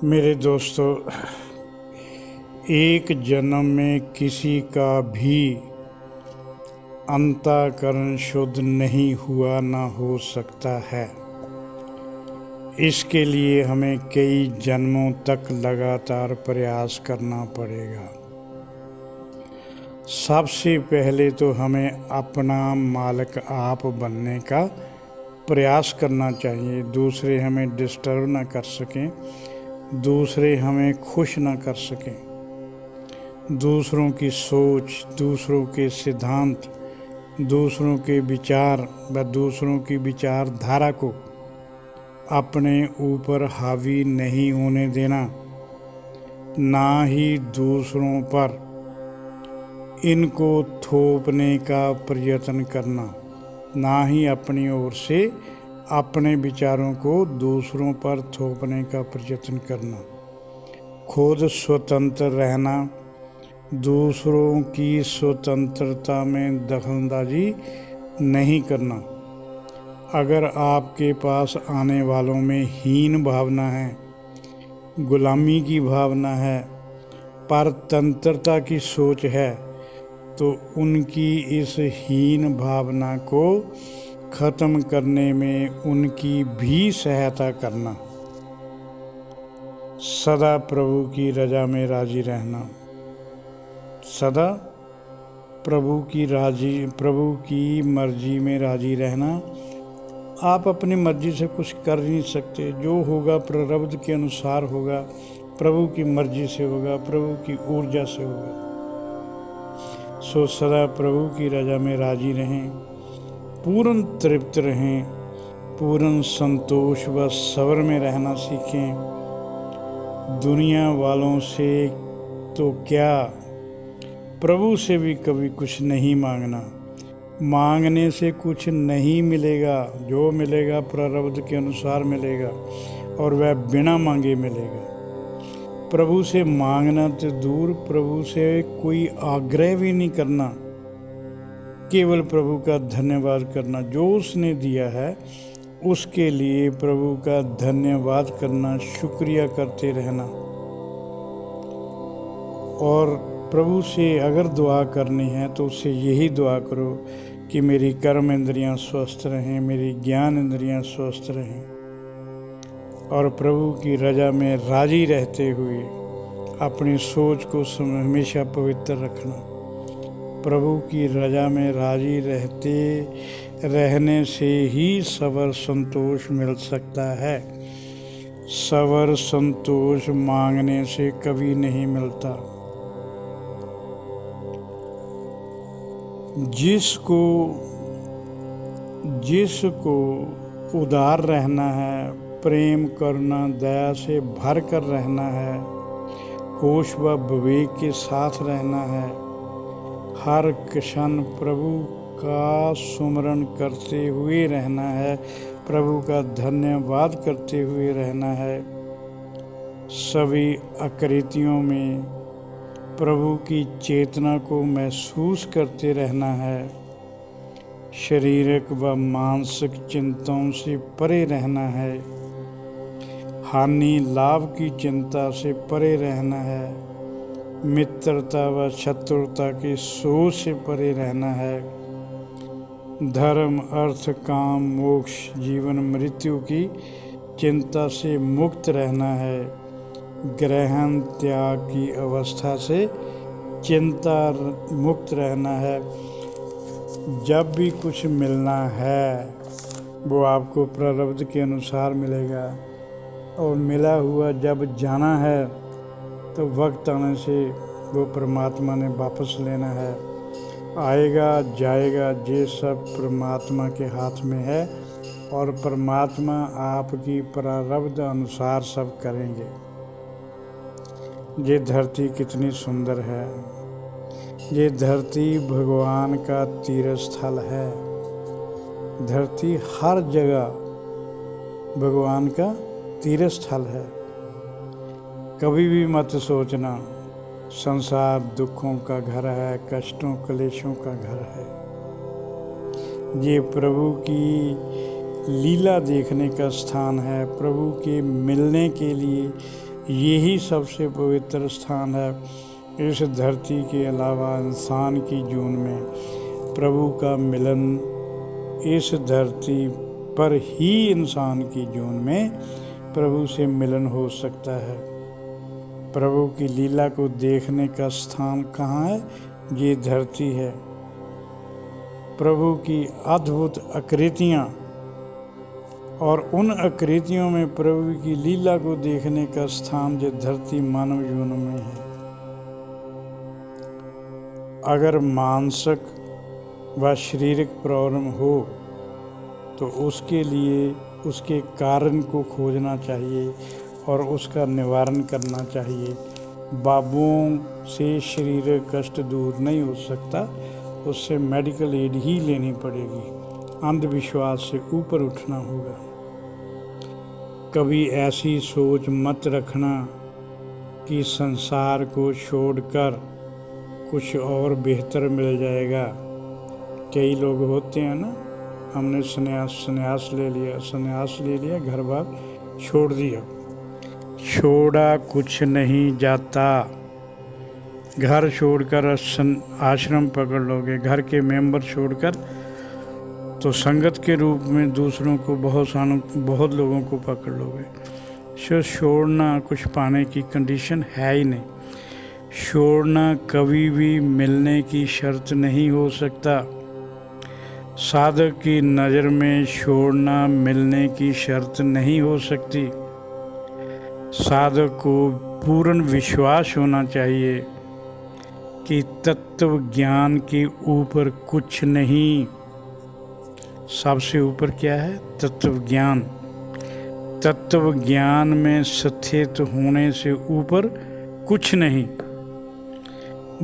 मेरे दोस्तों, एक जन्म में किसी का भी अंतःकरण शुद्ध नहीं हुआ ना हो सकता है। इसके लिए हमें कई जन्मों तक लगातार प्रयास करना पड़ेगा। सबसे पहले तो हमें अपना मालिक आप बनने का प्रयास करना चाहिए। दूसरे हमें डिस्टर्ब ना कर सकें, दूसरे हमें खुश ना कर सकें। दूसरों की सोच, दूसरों के सिद्धांत, दूसरों के विचार व दूसरों की विचारधारा को अपने ऊपर हावी नहीं होने देना, ना ही दूसरों पर इनको थोपने का प्रयत्न करना, ना ही अपनी ओर से अपने विचारों को दूसरों पर थोपने का प्रयत्न करना। खुद स्वतंत्र रहना, दूसरों की स्वतंत्रता में दखलंदाजी नहीं करना। अगर आपके पास आने वालों में हीन भावना है, गुलामी की भावना है, परतंत्रता की सोच है, तो उनकी इस हीन भावना को ख़त्म करने में उनकी भी सहायता करना। सदा प्रभु की रजा में राजी रहना, सदा प्रभु की मर्जी में राजी रहना। आप अपनी मर्जी से कुछ कर नहीं सकते। जो होगा प्रारब्ध के अनुसार होगा, प्रभु की मर्जी से होगा, प्रभु की ऊर्जा से होगा। सो सदा प्रभु की रजा में राजी रहें, पूर्ण तृप्त रहें, पूर्ण संतोष व सब्र में रहना सीखें। दुनिया वालों से तो क्या, प्रभु से भी कभी कुछ नहीं मांगना। मांगने से कुछ नहीं मिलेगा, जो मिलेगा प्रारब्ध के अनुसार मिलेगा और वह बिना मांगे मिलेगा। प्रभु से मांगना तो दूर, प्रभु से कोई आग्रह भी नहीं करना, केवल प्रभु का धन्यवाद करना। जो उसने दिया है उसके लिए प्रभु का धन्यवाद करना, शुक्रिया करते रहना। और प्रभु से अगर दुआ करनी है तो उससे यही दुआ करो कि मेरी कर्म इंद्रियां स्वस्थ रहें, मेरी ज्ञान इंद्रियां स्वस्थ रहें, और प्रभु की रजा में राजी रहते हुए अपनी सोच को हमेशा पवित्र रखना। प्रभु की रजा में राजी रहने से ही सबर संतोष मिल सकता है। सबर संतोष मांगने से कभी नहीं मिलता। जिसको उदार रहना है, प्रेम करुणा दया से भर कर रहना है, होश व विवेक के साथ रहना है, हर क्षण प्रभु का सुमरण करते हुए रहना है, प्रभु का धन्यवाद करते हुए रहना है, सभी आकृतियों में प्रभु की चेतना को महसूस करते रहना है, शारीरिक व मानसिक चिंताओं से परे रहना है, हानि लाभ की चिंता से परे रहना है, मित्रता व शत्रुता की सोच से परे रहना है, धर्म अर्थ काम मोक्ष जीवन मृत्यु की चिंता से मुक्त रहना है, ग्रहण त्याग की अवस्था से चिंता मुक्त रहना है। जब भी कुछ मिलना है वो आपको प्रारब्ध के अनुसार मिलेगा, और मिला हुआ जब जाना है तो वक्त आने से वो परमात्मा ने वापस लेना है। आएगा जाएगा, ये सब परमात्मा के हाथ में है, और परमात्मा आपकी प्रारब्ध अनुसार सब करेंगे। ये धरती कितनी सुंदर है। ये धरती भगवान का तीर्थ स्थल है। धरती हर जगह भगवान का तीर्थ स्थल है। कभी भी मत सोचना संसार दुखों का घर है, कष्टों क्लेशों का घर है। ये प्रभु की लीला देखने का स्थान है। प्रभु के मिलने के लिए यही सबसे पवित्र स्थान है। इस धरती के अलावा इंसान की जून में प्रभु का मिलन, इस धरती पर ही इंसान की जून में प्रभु से मिलन हो सकता है। प्रभु की लीला को देखने का स्थान कहाँ है? ये धरती है। प्रभु की अद्भुत आकृतियाँ और उन आकृतियों में प्रभु की लीला को देखने का स्थान जो धरती मानव जीवन में है। अगर मानसिक व शारीरिक प्रॉब्लम हो तो उसके लिए उसके कारण को खोजना चाहिए और उसका निवारण करना चाहिए। बाबुओं से शारीरिक कष्ट दूर नहीं हो सकता, उससे मेडिकल एड ही लेनी पड़ेगी। अंधविश्वास से ऊपर उठना होगा। कभी ऐसी सोच मत रखना कि संसार को छोड़कर कुछ और बेहतर मिल जाएगा। कई लोग होते हैं ना, हमने संन्यास ले लिया, घर बार छोड़ दिया। छोड़ा कुछ नहीं जाता। घर छोड़कर आश्रम पकड़ लोगे, घर के मेंबर छोड़कर तो संगत के रूप में दूसरों को बहुत लोगों को पकड़ लोगे। छोड़ना कुछ पाने की कंडीशन है ही नहीं। छोड़ना कभी भी मिलने की शर्त नहीं हो सकता। साधक की नज़र में छोड़ना मिलने की शर्त नहीं हो सकती। साधक को पूर्ण विश्वास होना चाहिए कि तत्व ज्ञान के ऊपर कुछ नहीं। सबसे ऊपर क्या है? तत्व ज्ञान। तत्व ज्ञान में स्थित होने से ऊपर कुछ नहीं।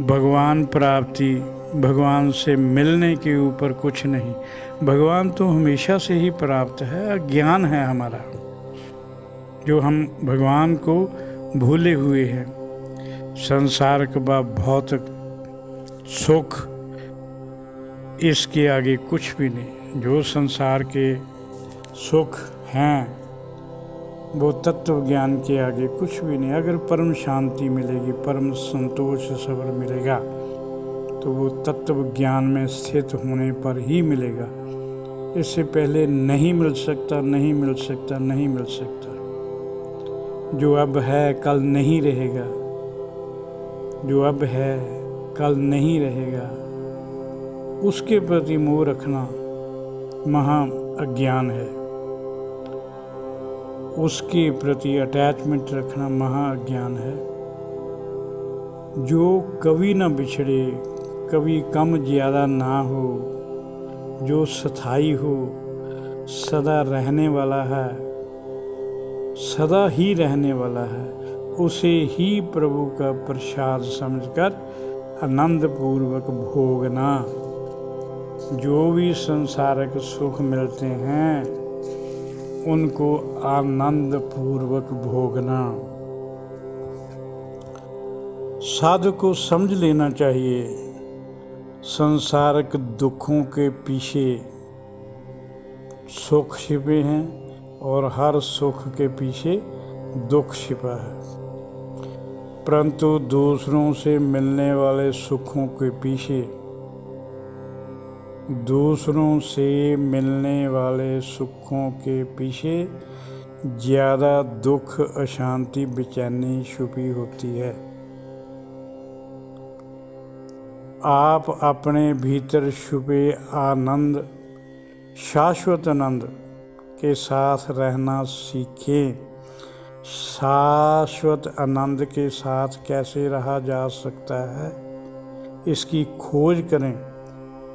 भगवान प्राप्ति, भगवान से मिलने के ऊपर कुछ नहीं। भगवान तो हमेशा से ही प्राप्त है। ज्ञान है हमारा जो हम भगवान को भूले हुए हैं। संसार का भौतिक सुख, इसके आगे कुछ भी नहीं। जो संसार के सुख हैं वो तत्व ज्ञान के आगे कुछ भी नहीं। अगर परम शांति मिलेगी, परम संतोष सब्र मिलेगा तो वो तत्व ज्ञान में स्थित होने पर ही मिलेगा। इससे पहले नहीं मिल सकता, नहीं मिल सकता, नहीं मिल सकता। जो अब है कल नहीं रहेगा, जो अब है कल नहीं रहेगा, उसके प्रति मोह रखना महा अज्ञान है। उसके प्रति अटैचमेंट रखना महा अज्ञान है। जो कभी ना बिछड़े, कभी कम ज़्यादा ना हो, जो स्थायी हो, सदा रहने वाला है, सदा ही रहने वाला है, उसे ही प्रभु का प्रसाद समझकर आनंद पूर्वक भोगना। जो भी संसारिक सुख मिलते हैं उनको आनंद पूर्वक भोगना। साधक को समझ लेना चाहिए संसारिक दुखों के पीछे सुख छिपे हैं और हर सुख के पीछे दुख छिपा है। परंतु दूसरों से मिलने वाले सुखों के पीछे, दूसरों से मिलने वाले सुखों के पीछे ज़्यादा दुख, अशांति, बेचैनी छुपी होती है। आप अपने भीतर छुपे आनंद, शाश्वत आनंद के साथ रहना सीखें। शाश्वत आनंद के साथ कैसे रहा जा सकता है, इसकी खोज करें।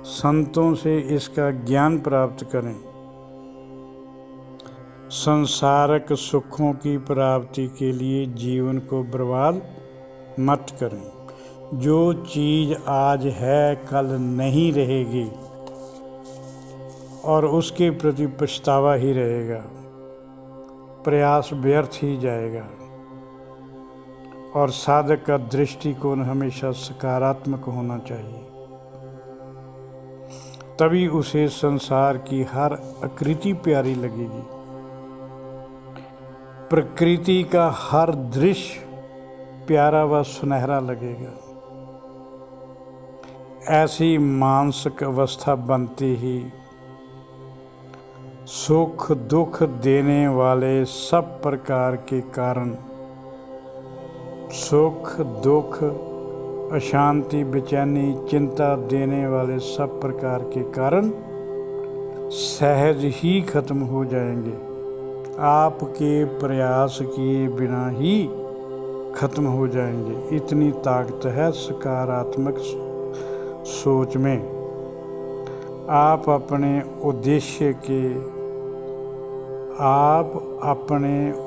संतों से इसका ज्ञान प्राप्त करें। संसारिक सुखों की प्राप्ति के लिए जीवन को बर्बाद मत करें। जो चीज़ आज है कल नहीं रहेगी और उसके प्रति पछतावा ही रहेगा, प्रयास व्यर्थ ही जाएगा। और साधक का दृष्टिकोण हमेशा सकारात्मक होना चाहिए, तभी उसे संसार की हर आकृति प्यारी लगेगी। प्रकृति का हर दृश्य प्यारा व सुनहरा लगेगा। ऐसी मानसिक अवस्था बनती ही सुख दुख देने वाले सब प्रकार के कारण, सुख दुख अशांति बेचैनी चिंता देने वाले सब प्रकार के कारण सहज ही खत्म हो जाएंगे। आपके प्रयास किए बिना ही खत्म हो जाएंगे। इतनी ताकत है सकारात्मक सोच में। आप अपने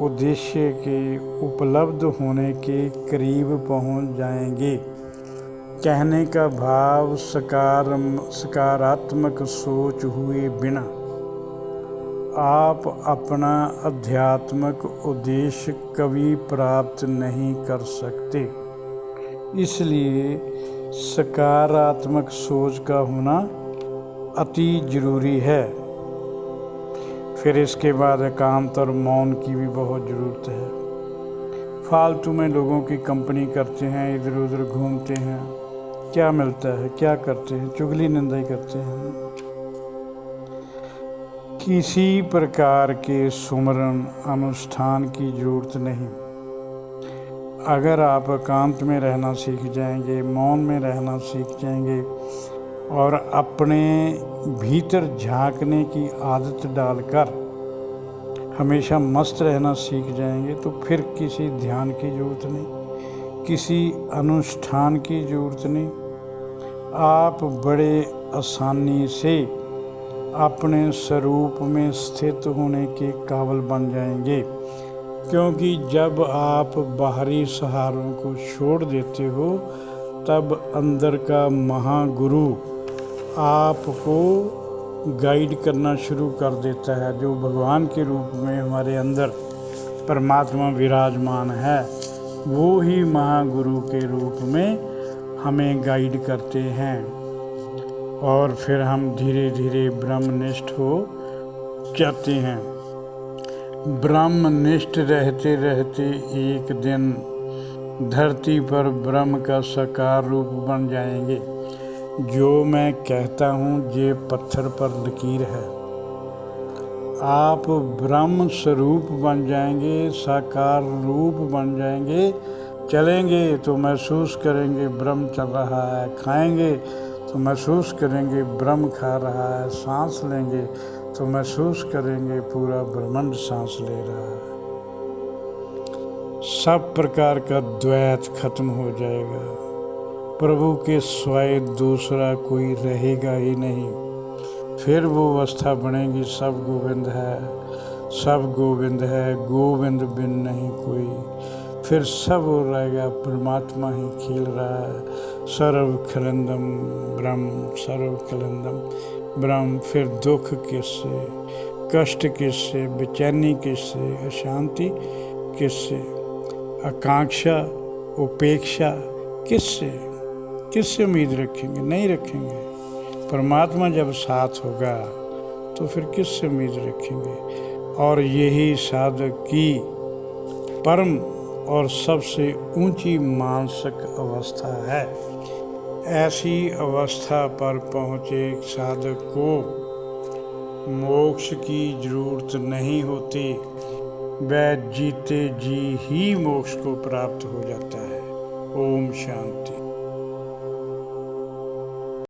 उद्देश्य के उपलब्ध होने के करीब पहुंच जाएंगे। कहने का भाव सकारात्मक सोच हुए बिना आप अपना आध्यात्मिक उद्देश्य कभी प्राप्त नहीं कर सकते। इसलिए सकारात्मक सोच का होना अति जरूरी है। फिर इसके बाद एकांत और मौन की भी बहुत ज़रूरत है। फालतू में लोगों की कंपनी करते हैं, इधर उधर घूमते हैं, क्या मिलता है, क्या करते हैं, चुगली निंदा ही करते हैं। किसी प्रकार के सुमरन अनुष्ठान की जरूरत नहीं। अगर आप एकांत में रहना सीख जाएंगे, मौन में रहना सीख जाएंगे और अपने भीतर झांकने की आदत डालकर हमेशा मस्त रहना सीख जाएंगे, तो फिर किसी ध्यान की ज़रूरत नहीं, किसी अनुष्ठान की ज़रूरत नहीं। आप बड़े आसानी से अपने स्वरूप में स्थित होने के काबिल बन जाएंगे। क्योंकि जब आप बाहरी सहारों को छोड़ देते हो, तब अंदर का महागुरु आपको गाइड करना शुरू कर देता है। जो भगवान के रूप में हमारे अंदर परमात्मा विराजमान है, वो ही महागुरु के रूप में हमें गाइड करते हैं और फिर हम धीरे धीरे ब्रह्मनिष्ठ हो जाते हैं। ब्रह्मनिष्ठ रहते रहते एक दिन धरती पर ब्रह्म का साकार रूप बन जाएंगे। जो मैं कहता हूँ ये पत्थर पर लकीर है। आप ब्रह्म स्वरूप बन जाएंगे, साकार रूप बन जाएंगे। चलेंगे तो महसूस करेंगे ब्रह्म चल रहा है, खाएंगे तो महसूस करेंगे ब्रह्म खा रहा है, सांस लेंगे तो महसूस करेंगे पूरा ब्रह्मांड सांस ले रहा है। सब प्रकार का द्वैत खत्म हो जाएगा। प्रभु के सिवाय दूसरा कोई रहेगा ही नहीं। फिर वो अवस्था बनेगी, सब गोविंद है, सब गोविंद है, गोविंद बिन नहीं कोई। फिर सब हो रहेगा, परमात्मा ही खेल रहा है। सर्व खिलंदम ब्रह्म, सर्व खिलंदम ब्रह्म। फिर दुख किससे, कष्ट किससे, बेचैनी किससे, अशांति किससे, आकांक्षा उपेक्षा किससे, किससे उम्मीद रखेंगे? नहीं रखेंगे। परमात्मा जब साथ होगा तो फिर किससे उम्मीद रखेंगे? और यही साधक की परम और सबसे ऊंची मानसिक अवस्था है। ऐसी अवस्था पर पहुँचे साधक को मोक्ष की जरूरत नहीं होती। वह जीते जी ही मोक्ष को प्राप्त हो जाता है। ओम शांति।